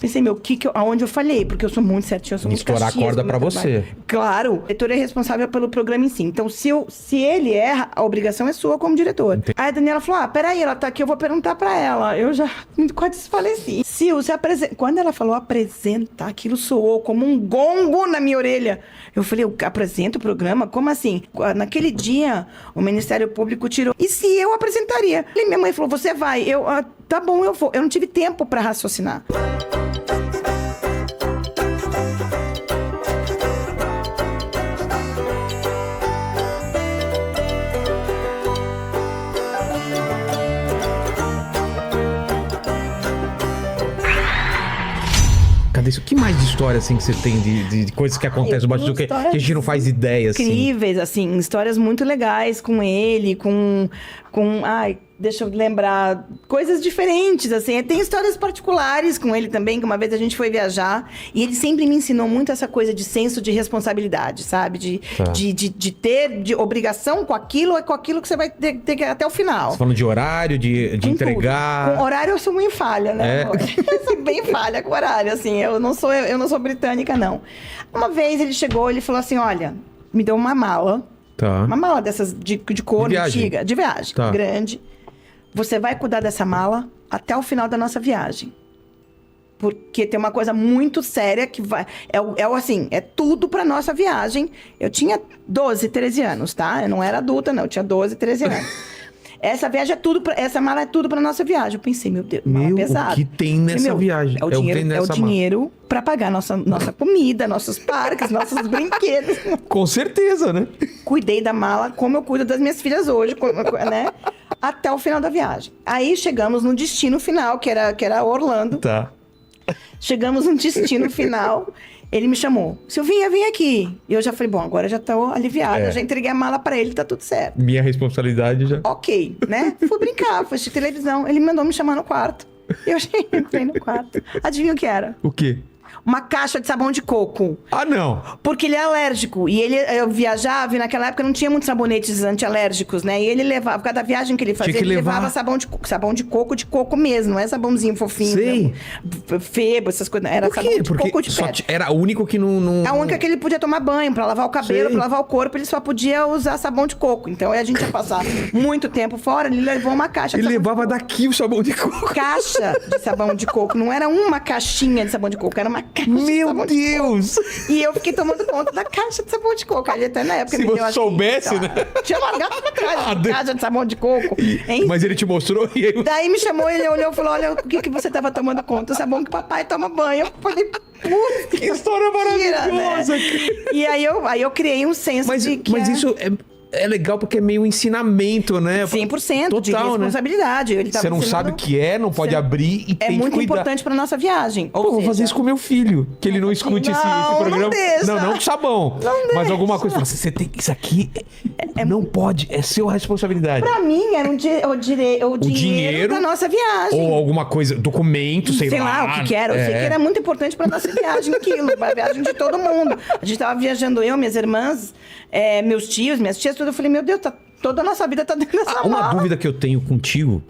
Pensei, aonde eu falhei, porque eu sou muito certinha, eu sou muito Estourar a caxias corda com pra meu você. trabalho. Claro, o diretor é responsável pelo programa em si. Então, se ele erra, a obrigação é sua como diretor. Entendi. Aí a Daniela falou, peraí, ela tá aqui, eu vou perguntar pra ela. Eu já quase desfaleci. Sil, se apresenta. Quando ela falou apresenta, aquilo soou como um gongo na minha orelha. Eu falei, eu apresento o programa? Como assim? Naquele dia, o Ministério Público tirou. E se eu apresentaria? E minha mãe falou, você vai. Tá bom, eu vou. Eu não tive tempo pra raciocinar. Cadê isso? Que mais de história, assim, que você tem de coisas que acontecem no bastidor que a gente não faz ideia, assim? Incríveis, assim, histórias muito legais com ele, ai, deixa eu lembrar, coisas diferentes, assim. Tem histórias particulares com ele também, que uma vez a gente foi viajar, e ele sempre me ensinou muito essa coisa de senso de responsabilidade, sabe? De ter obrigação com aquilo que você vai ter que ir até o final. Você falando de horário, de entregar... Tudo. Com horário eu sou muito falha, né? Eu sou bem falha com horário, assim. Eu não sou britânica, não. Uma vez ele chegou, ele falou assim, olha, me deu uma mala. Tá. Uma mala dessas de couro antiga, de viagem, tá. Grande. Você vai cuidar dessa mala até o final da nossa viagem. Porque tem uma coisa muito séria que vai... É tudo pra nossa viagem. Eu tinha 12, 13 anos, tá? Eu não era adulta, não. Eu tinha 12, 13 anos. Essa mala é tudo pra nossa viagem. Eu pensei, meu Deus, mala pesada. O que tem nessa viagem? É o dinheiro pra pagar nossa comida, nossos parques, nossos brinquedos. Com certeza, né? Cuidei da mala como eu cuido das minhas filhas hoje, né? Até o final da viagem. Aí chegamos no destino final, que era Orlando. Tá. Chegamos no destino final. Ele me chamou. Silvinha, vem aqui. E eu já falei, bom, agora já tô aliviada. Já entreguei a mala pra ele, tá tudo certo. Minha responsabilidade já... Ok, né? Fui brincar, fui assistir televisão. Ele mandou me chamar no quarto. Eu entrei no quarto. Adivinha o que era? O quê? Uma caixa de sabão de coco. Ah, não! Porque ele é alérgico. E eu viajava e naquela época não tinha muitos sabonetes antialérgicos, né? E ele levava, cada viagem que ele fazia, ele levava sabão de coco mesmo. Não é sabãozinho fofinho. Sei. Febo, essas coisas. Era sabão de coco de pedra. Era o único que não... A única que ele podia tomar banho, pra lavar o cabelo, pra lavar o corpo, ele só podia usar sabão de coco. Então a gente ia passar muito tempo fora, ele levou uma caixa de Ele sabão levava daqui o sabão de coco. Caixa de sabão de coco. Não era uma caixinha de sabão de coco, era uma caixa de sabão de coco. Meu Deus! E eu fiquei tomando conta da caixa de sabão de coco. Aí até na época Se me deu você soubesse, né? Tinha largado pra trás a caixa de sabão de coco. Mas ele te mostrou e aí... Daí me chamou, ele olhou e falou, olha, o que você tava tomando conta? O sabão que papai toma banho. Eu falei, putz, que história maravilhosa! Né? E aí eu criei um senso de que... Mas isso é legal porque é meio ensinamento, né? 100% Total, de responsabilidade. Né? Você não sabe o que é, não pode abrir e tem que cuidar. É muito importante pra nossa viagem. Pô, vou fazer isso com meu filho, que ele não escute esse programa. Não deixa. Não com sabão. Não mas alguma coisa. Você tem isso aqui não pode, é sua responsabilidade. Pra mim era o dinheiro da nossa viagem. Ou alguma coisa, documento, sei lá. Sei lá o que era. Eu sei que era muito importante pra nossa viagem aquilo, pra viagem de todo mundo. A gente tava viajando minhas irmãs, meus tios, minhas tias, tudo. Eu falei, meu Deus, toda a nossa vida tá dentro dessa mala. Uma dúvida que eu tenho contigo,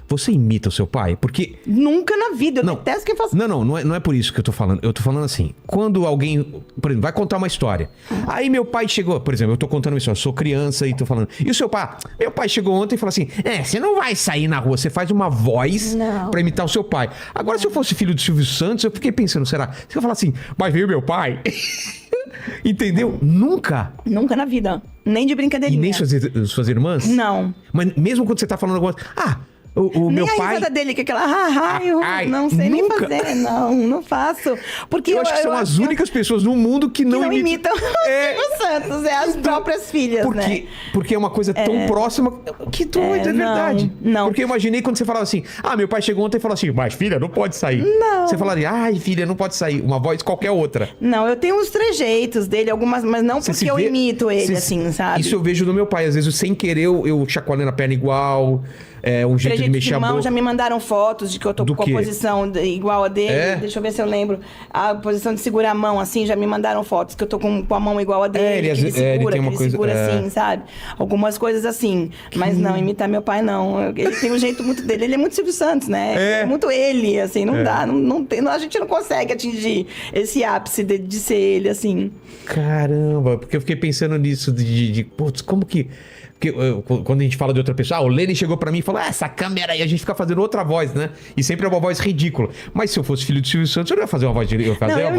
você imita o seu pai? Porque... Nunca na vida, eu detesto quem faça. Não é por isso que eu tô falando. Eu tô falando assim, quando alguém, por exemplo, vai contar uma história. Aí meu pai chegou, por exemplo, eu tô contando uma história, eu sou criança e tô falando. E o seu pai? Meu pai chegou ontem e falou assim, você não vai sair na rua, você faz uma voz pra imitar o seu pai. Agora, se eu fosse filho do Silvio Santos, eu fiquei pensando, será? Você vai falar assim, mas veio meu pai? Entendeu? Nunca. Nunca na vida. Nem de brincadeirinha. E nem suas irmãs? Não. Mas mesmo quando você tá falando alguma coisa... O meu pai... Nem a risada dele, que é aquela... não sei nem fazer. Não faço. Porque eu acho que são as únicas pessoas no mundo que não imitam o Silvio Santos. É as próprias filhas, né? Porque é uma coisa tão próxima... Que doido, é verdade. Não. Porque eu imaginei quando você falava assim... meu pai chegou ontem e falou assim... Mas filha, não pode sair. Não. Você falaria... filha, não pode sair. Uma voz qualquer outra. Não, eu tenho uns trejeitos dele, algumas... Mas não porque eu imito ele, assim, sabe? Isso eu vejo no meu pai. Às vezes, sem querer, eu chacoalhando a perna igual... um jeito de mexer a boca. Já me mandaram fotos de que eu tô com a posição igual a dele. Deixa eu ver se eu lembro. A posição de segurar a mão, assim, já me mandaram fotos que eu tô com a mão igual a dele. Ele segura assim, sabe? Algumas coisas assim. Mas não, imitar meu pai, não. Ele tem um jeito muito dele. Ele é muito Silvio Santos, né? É muito ele, assim. Não dá. A gente não consegue atingir esse ápice de ser ele, assim. Caramba, porque eu fiquei pensando nisso putz, como que... Porque quando a gente fala de outra pessoa, o Lênin chegou pra mim e falou, essa câmera aí, a gente fica fazendo outra voz, né? E sempre é uma voz ridícula. Mas se eu fosse filho do Silvio Santos, eu não ia fazer uma voz de... Eu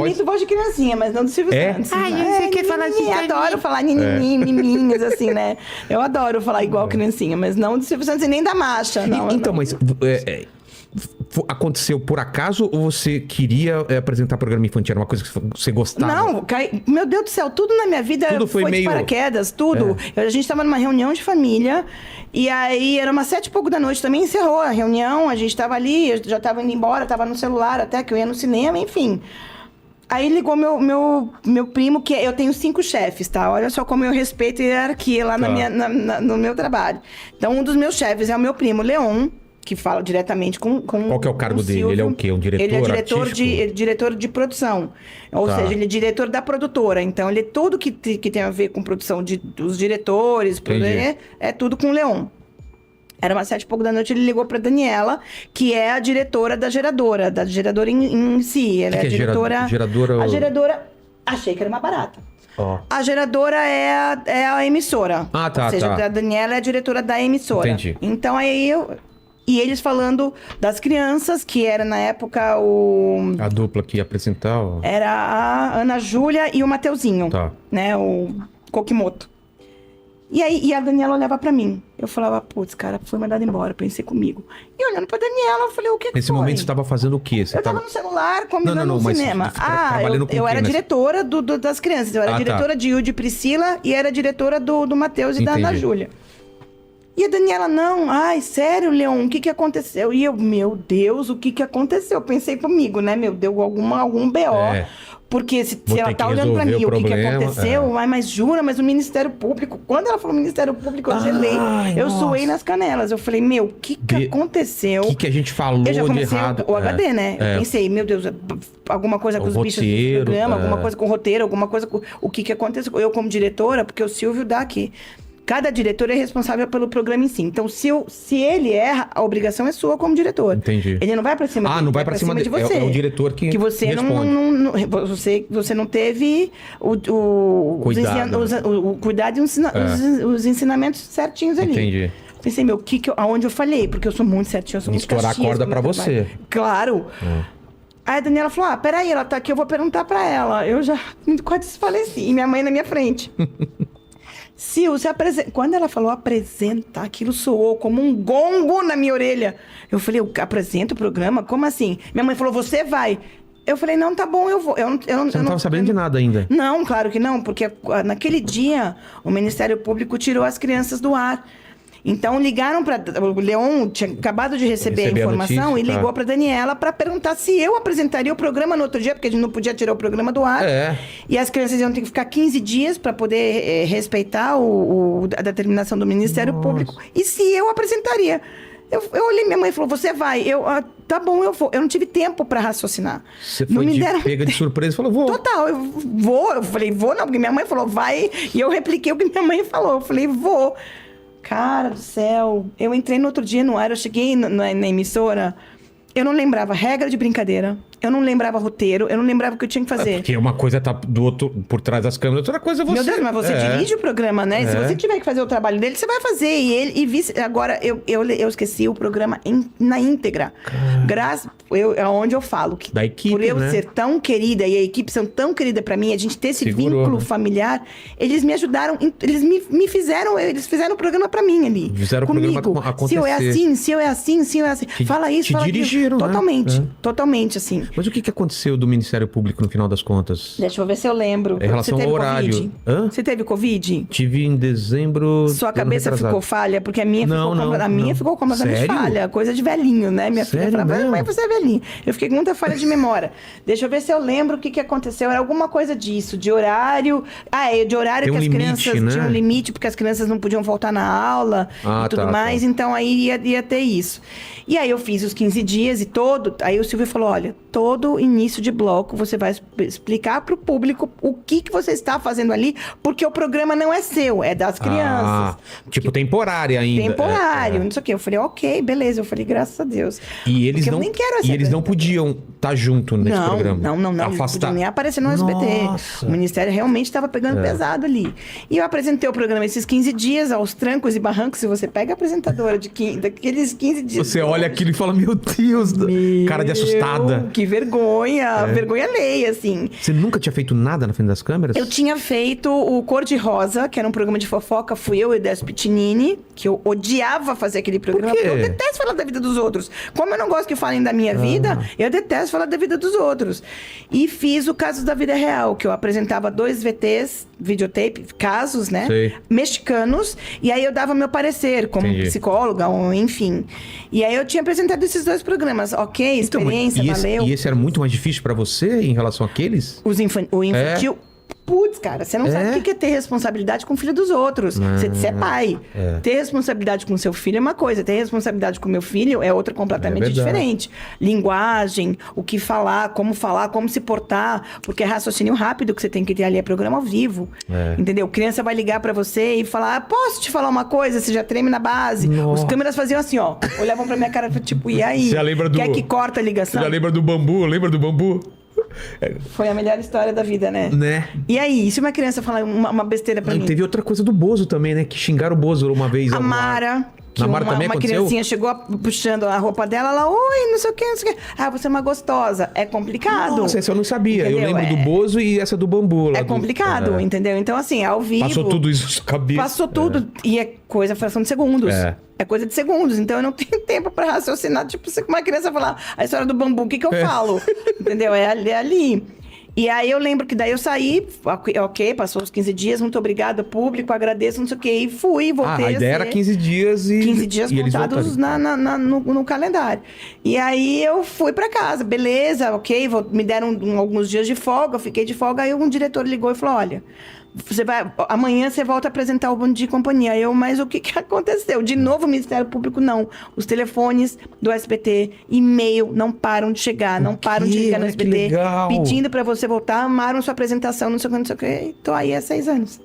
imito voz de criancinha, mas não do Silvio Santos. Você quer falar assim? Adoro falar miminhas, assim, né? Eu adoro falar igual criancinha, mas não do Silvio Santos e nem da Macha. Não, então, mas... aconteceu por acaso ou você queria apresentar programa infantil? Era uma coisa que você gostava? Não, meu Deus do céu, tudo na minha vida foi meio... de paraquedas, tudo. A gente tava numa reunião de família e aí era umas 7h pouco da noite, também encerrou a reunião, a gente tava ali, eu já tava indo embora, tava no celular até, que eu ia no cinema, enfim. Aí ligou meu primo, que eu tenho 5 chefes, tá? Olha só como eu respeito a hierarquia lá no meu trabalho. Então, um dos meus chefes é o meu primo, Leon, que fala diretamente com Qual que é o cargo dele? Ele é o quê? Um diretor Ele é diretor de produção. Ou seja, ele é diretor da produtora. Então, ele é tudo que tem a ver com produção dos diretores, é tudo com o Leon. Era umas 7h pouco da noite, ele ligou pra Daniela, que é a diretora da geradora em si. Ela é a diretora... Geradora... A geradora... Achei que era uma barata. A geradora é a emissora. Ou seja, a Daniela é a diretora da emissora. Entendi. Então, aí E eles falando das crianças, que era na época a dupla que ia apresentar? Era a Ana Júlia e o Mateuzinho. Né? O Kokimoto. E aí a Daniela olhava pra mim. Eu falava, putz, cara, foi mandado embora. Pensei comigo. E olhando pra Daniela, eu falei, o que Nesse momento você tava fazendo o quê? Eu tava no celular, combinando no cinema. Eu era diretora das crianças. Eu era diretora de Yudi e Priscila e era diretora do Matheus e da Ana Júlia. E a Daniela, não, sério, Leon, o que aconteceu? E eu, meu Deus, o que aconteceu? Pensei comigo, né, meu Deus, algum B.O., porque se ela tá olhando pra mim, o que aconteceu? Mas jura, mas o Ministério Público, quando ela falou Ministério Público, eu gelei, eu suei nas canelas, eu falei, meu, o que aconteceu? O que a gente falou de errado? O HD, né? Eu pensei, meu Deus, alguma coisa com os bichos do programa, alguma coisa com o roteiro, alguma coisa com... O que aconteceu? Eu como diretora, porque o Silvio dá aqui. Cada diretor é responsável pelo programa em si. Então, se ele erra, a obrigação é sua como diretor. Entendi. Ele não vai pra cima dele. Não vai pra cima de você. É o diretor que você responde. você não teve o cuidado e os ensinamentos certinhos ali. Entendi. Pensei, aonde eu falhei? Porque eu sou muito certinho, eu sou muito estourar a corda pra você. Claro. Aí a Daniela falou, peraí, ela tá aqui, eu vou perguntar pra ela. Eu já quase desfaleci. E minha mãe na minha frente. Sil, se apresenta. Quando ela falou apresenta, aquilo soou como um gongo na minha orelha. Eu falei, eu apresento o programa? Como assim? Minha mãe falou, você vai. Eu falei, não, tá bom, eu vou. Você não estava sabendo de nada ainda? Não, claro que não, porque naquele dia o Ministério Público tirou as crianças do ar. Então ligaram para o Leon, tinha acabado de receber a informação e ligou para Daniela para perguntar se eu apresentaria o programa no outro dia, porque a gente não podia tirar o programa do ar. E as crianças iam ter que ficar 15 dias para poder respeitar a determinação do Ministério Público. E se eu apresentaria. Eu olhei, minha mãe falou, você vai. Tá bom, eu vou. Eu não tive tempo para raciocinar. Você foi pega de surpresa e falou, vou. Total, eu vou. Eu falei, vou não, porque minha mãe falou, vai. E eu repliquei o que minha mãe falou. Eu falei, vou. Cara do céu, eu entrei no outro dia no ar, eu cheguei na emissora, eu não lembrava regra de brincadeira, eu não lembrava roteiro, eu não lembrava o que eu tinha que fazer. Porque uma coisa tá por trás das câmeras, outra coisa é você. Meu Deus, mas você dirige o programa, né? Se você tiver que fazer o trabalho dele, você vai fazer. Agora, eu esqueci o programa na íntegra. Aonde eu falo que da equipe, por eu ser tão querida e a equipe são tão querida pra mim, a gente ter esse vínculo familiar, eles me ajudaram, eles me fizeram, eles fizeram o programa pra mim ali. Fizeram comigo. O programa acontecer. Se eu é assim. Fala isso, fala aquilo. Totalmente, totalmente assim. Mas o que aconteceu do Ministério Público no final das contas? Deixa eu ver se eu lembro. Em relação Você teve ao horário. Covid? Hã? Você teve Covid? Tive em dezembro. Sua do ano cabeça retrasado. ficou falha? Porque a minha, Não. ficou completamente Sério? falha. Coisa de velhinho, né? Minha filha Sério falava, mesmo? mãe, você é velhinho. Eu fiquei com muita falha de memória. Deixa eu ver se eu lembro o que aconteceu. Era alguma coisa disso, de horário. De horário Tem que um as limite, crianças né? tinham um limite, porque as crianças não podiam voltar na aula e tudo mais. Então aí ia ter isso. E aí eu fiz os 15 dias e aí o Silvio falou, olha, todo início de bloco você vai explicar para o público o que você está fazendo ali, porque o programa não é seu, é das crianças. Tipo, temporária ainda. Temporário, não sei o quê. Eu falei, ok, beleza. Eu falei, graças a Deus. E eles Porque não, eu nem quero essa e eles não podiam estar junto nesse programa. Não. Eles não podiam nem aparecer no SBT. Nossa. O Ministério realmente estava pegando pesado ali. E eu apresentei o programa esses 15 dias, aos trancos e barrancos. Se você pega a apresentadora daqueles 15 dias... Você olha aquilo e fala, meu Deus, cara de assustada. Que vergonha. Vergonha alheia, assim. Você nunca tinha feito nada na frente das câmeras? Eu tinha feito o Cor de Rosa, que era um programa de fofoca. Fui eu e o Décio Pitinini, que eu odiava fazer aquele programa. Por quê? Porque eu detesto falar da vida dos outros. Como eu não gosto que falem da minha vida, eu detesto falar da vida dos outros. E fiz o Casos da Vida Real, que eu apresentava 2 VTs, videotape, casos, né? Sei. Mexicanos. E aí eu dava meu parecer, como psicóloga, ou enfim. E aí eu tinha apresentado esses 2 programas. Ok, experiência, valeu. E esse era muito mais difícil pra você em relação àqueles? O infantil... Putz, cara, você não sabe o que é ter responsabilidade com o filho dos outros. Você é pai. Ter responsabilidade com o seu filho é uma coisa. Ter responsabilidade com o meu filho é outra completamente diferente. Linguagem, o que falar, como se portar. Porque é raciocínio rápido que você tem que ter ali. É programa ao vivo. Entendeu? Criança vai ligar pra você e falar, posso te falar uma coisa? Você já treme na base. Nossa. Os câmeras faziam assim, ó. Olhavam pra minha cara, tipo, e aí? Você lembra Quer que corta a ligação? Você já lembra do bambu? Lembra do bambu? Foi a melhor história da vida, né? E aí, se uma criança falar uma besteira pra mim? Teve outra coisa do Bozo também, né? Que xingaram o Bozo uma vez. A Mara... Que uma criancinha chegou puxando a roupa dela, ela, oi, não sei o que, não sei o que. Ah, você é uma gostosa. É complicado. Nossa, essa eu não sabia. Entendeu? Eu lembro do Bozo e essa do bambu. Lá complicado, entendeu? Então, assim, ao vivo... Passou tudo isso na sua cabeça. Passou tudo. E é coisa, fração de segundos. É coisa de segundos. Então, eu não tenho tempo pra raciocinar. Tipo, se uma criança falar a história do bambu, o que eu falo? Entendeu? É ali. E aí eu lembro que daí eu saí, ok, passou os 15 dias, muito obrigada, público, agradeço, não sei o quê, e fui, voltei a ideia era 15 dias e... 15 dias montados no calendário. E aí eu fui pra casa, beleza, ok, me deram alguns dias de folga, eu fiquei de folga, aí um diretor ligou e falou, olha... amanhã você volta a apresentar o Bom Dia e Companhia. Mas o que aconteceu? De novo, o Ministério Público, não. Os telefones do SBT, e-mail, não param de chegar, não param de ligar no SBT, pedindo pra você voltar, amaram sua apresentação, não sei o que. Tô aí há 6 anos.